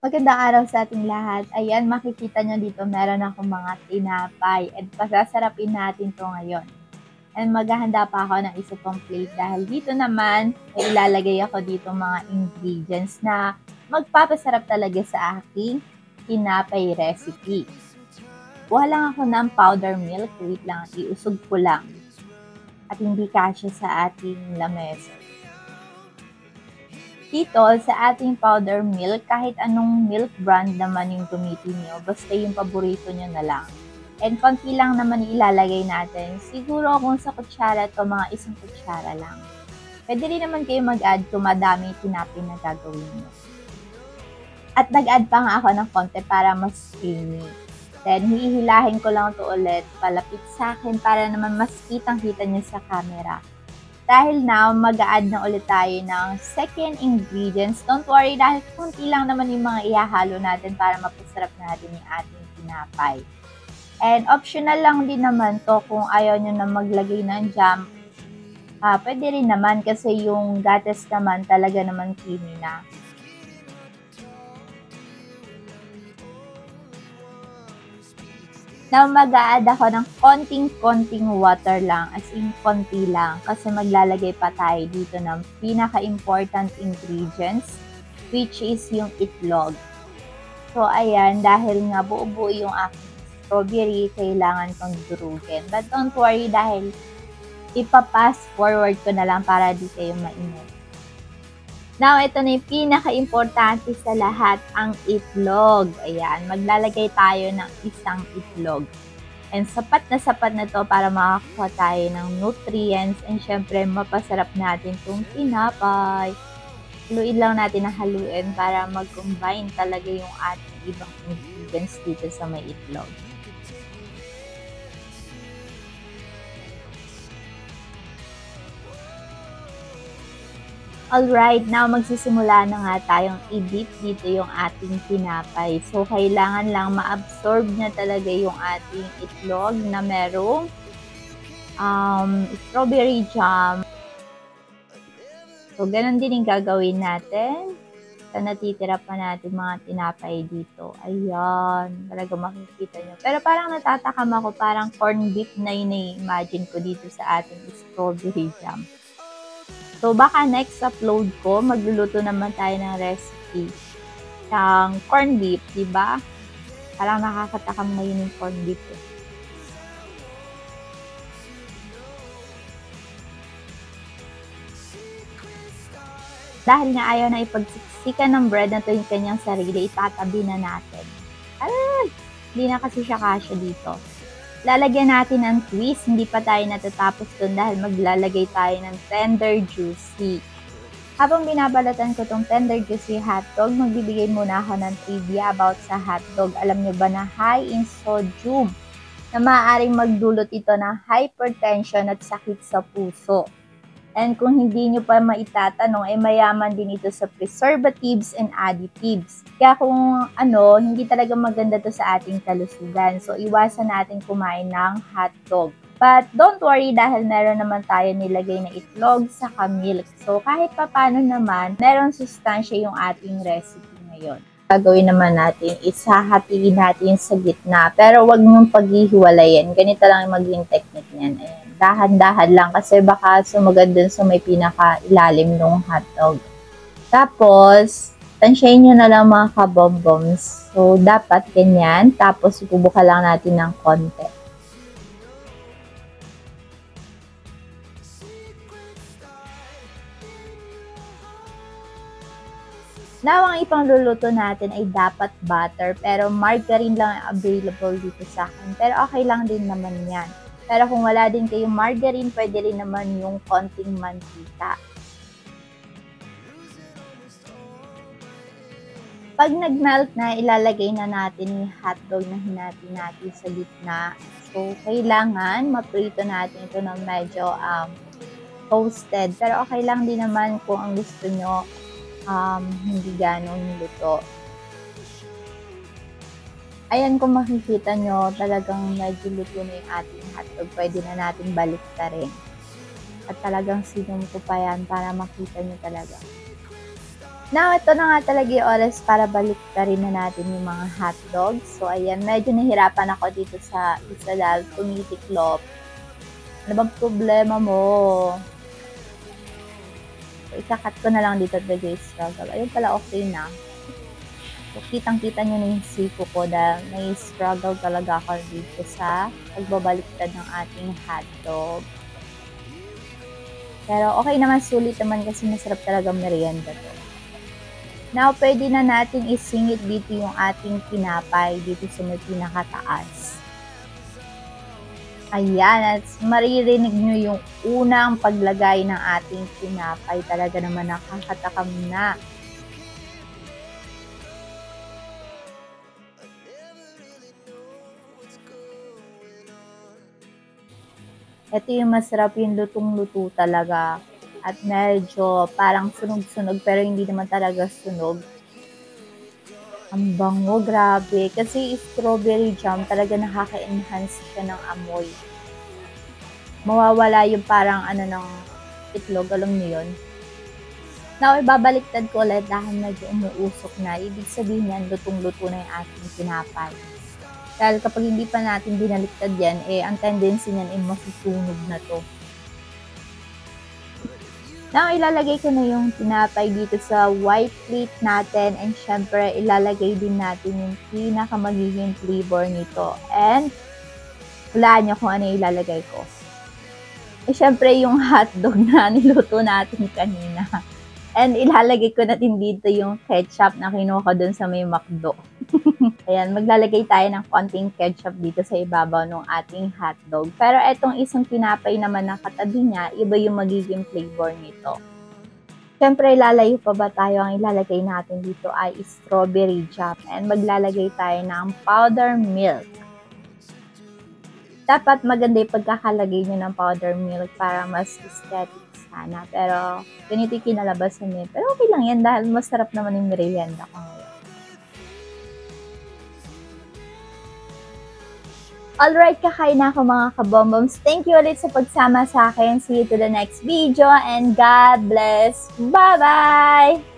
Magandang araw sa ating lahat. Ayan, makikita nyo dito meron akong mga tinapay at pasasarapin natin to ngayon. And maghahanda pa ako ng isa pang plate dahil dito naman may ilalagay ako dito mga ingredients na magpapasarap talaga sa aking tinapay recipe. Kuha lang ako ng powder milk. Wait lang, iusog ko lang. At hindi kasya sa ating lamesa. Dito, sa ating powder milk, kahit anong milk brand naman yung gamitin nyo, basta yung paborito nyo na lang. And konti lang naman ilalagay natin. Siguro kung sa kutsara to, mga isang kutsara lang. Pwede rin naman kayo mag-add kung madami tinapay na gagawin nyo. At nag-add pa nga ako ng konti para mas creamy. Then, hihilahin ko lang to ulit palapit sa akin para naman mas kitang-kita nyo sa camera. Dahil now, mag-a-add na ulit tayo ng second ingredients. Don't worry dahil kunti lang naman yung mga ihahalo natin para mapasarap natin yung ating tinapay. And optional lang din naman to kung ayaw nyo na maglagay ng jam. Pwede rin naman kasi yung gatas naman talaga naman creamy na. Now, mag-a-add ako ng konting-konting water lang, as in konti lang, kasi maglalagay pa tayo dito ng pinaka-important ingredients, which is yung itlog. So, ayan, dahil nga buo-buo yung aking strawberry, kailangan kong durugin. But don't worry dahil ipapass forward ko na lang para di kayo mainit. Now, ito na yung pinaka-importante sa lahat, ang itlog. Ayan, maglalagay tayo ng isang itlog. And sapat na to para makakuha tayo ng nutrients and syempre mapasarap natin itong tinapay. Haluin lang natin na haluin para mag-combine talaga yung ating ibang ingredients dito sa may itlog. Alright, now magsisimula na nga tayong i-dip dito yung ating tinapay. So, kailangan lang ma-absorb na talaga yung ating itlog na merong strawberry jam. So, ganun din yung gagawin natin. So, natitira pa natin mga tinapay dito. Ayan, talaga makikita nyo. Pero parang natatakam ako, parang corn beef na yun na-imagine ko dito sa ating strawberry jam. So, baka next upload ko, magluluto naman tayo ng recipe ng corn beef, diba? Parang nakakatakam ngayon yung corn beef. Dahil nga ayaw na ipagsiksikan ng bread na to yung kanyang sarili, itatabi na natin. Ay! Hindi na kasi siya kasya dito. Lalagyan natin ng twist, hindi pa tayo natatapos dun dahil maglalagay tayo ng tender juicy. Habang binabalatan ko tong tender juicy hotdog, magbibigay muna ako ng trivia about sa hotdog. Alam nyo ba na high in sodium na maaaring magdulot ito ng hypertension at sakit sa puso. And kung hindi nyo pa maitatanong, ay mayaman din ito sa preservatives and additives. Kaya kung hindi talaga maganda to sa ating kalusugan. So, iwasan natin kumain ng hotdog. But don't worry dahil meron naman tayo nilagay na itlog sa milk. So, kahit papano naman, meron sustansya yung ating recipe ngayon. Gagawin naman natin, hahatiin natin sa gitna. Pero wag niyong paghihiwalayin. Ganito lang yung maging technique niyan. Ayan. Dahan-dahan lang kasi baka sumagad dun sa may pinaka-ilalim ng hotdog. Tapos, tansyahin nyo na lang mga kabomboms. So, dapat ganyan. Tapos, ibubuka lang natin ng konti. Now, ang ipangluluto natin ay dapat butter. Pero margarine lang ang available dito sa akin. Pero okay lang din naman yan. Pero kung wala din kayong margarine, pwede rin naman yung konting mantika. Pag nag-melt na, ilalagay na natin yung hotdog na hinati natin sa gitna. So, kailangan maprito natin ito ng medyo toasted. Pero okay lang din naman kung ang gusto nyo hindi ganong luto. Ayan, kung makikita nyo, talagang medyo luto na yung ating hotdog. Pwede na natin baliktarin. At talagang sinom ko pa yan para makita nyo talaga. Now, ito na nga talaga yung oras para baliktarin na natin yung mga hotdogs. So, ayan, medyo nahirapan ako dito sa isa dahil tumitiklop. Ano bang problema mo? So, ikakat ko na lang dito at medyo struggle. Ayun pala, okay na. So, kitang-kita nyo na yung siko ko dahil nai-struggle talaga ako dito sa pagbabaliktad ng ating hotdog. Pero okay naman, sulit naman kasi masarap talaga merienda to. Now, pwede na natin isingit dito yung ating tinapay dito sa may pinakataas. Ayan, at maririnig nyo yung unang paglagay ng ating tinapay. Talaga naman nakakatakam na. Ito yung masarap, yung lutong-luto talaga. At medyo parang sunog-sunog pero hindi naman talaga sunog. Ang bango, grabe. Kasi strawberry jam talaga nakaka-enhance siya ng amoy. Mawawala yung parang ng itlog, alam niyo yun. Now, ibabaliktad ko ulit dahil medyo umuusok na. Ibig sabihin yan, lutong-luto na yung ating tinapay. Dahil kapag hindi pa natin binaliktad yan, ang tendency niyan ay masusunog na to. Now, ilalagay ko na yung tinapay dito sa white plate natin and syempre, ilalagay din natin yung pinakamagiging flavor nito. And, hulaan nyo kung ano ilalagay ko. Syempre, yung hotdog na niluto natin kanina. And, ilalagay ko natin dito yung ketchup na kinuha ko dun sa may McDo. Ayan, maglalagay tayo ng konting ketchup dito sa ibabaw ng ating hotdog. Pero etong isang tinapay naman na katabi niya, iba yung magiging flavor nito. Siyempre, lalayo pa ba tayo? Ang ilalagay natin dito ay strawberry jam. And maglalagay tayo ng powder milk. Dapat maganda yung pagkakalagay nyo ng powder milk para mas aesthetic sana. Pero ganito yung kinalabasan niya. Pero okay lang yan dahil masarap naman yung merienda ko ngayon. Alright, kakain na ako mga kabomboms. Thank you ulit sa pagsama sa akin. See you to the next video and God bless. Bye-bye!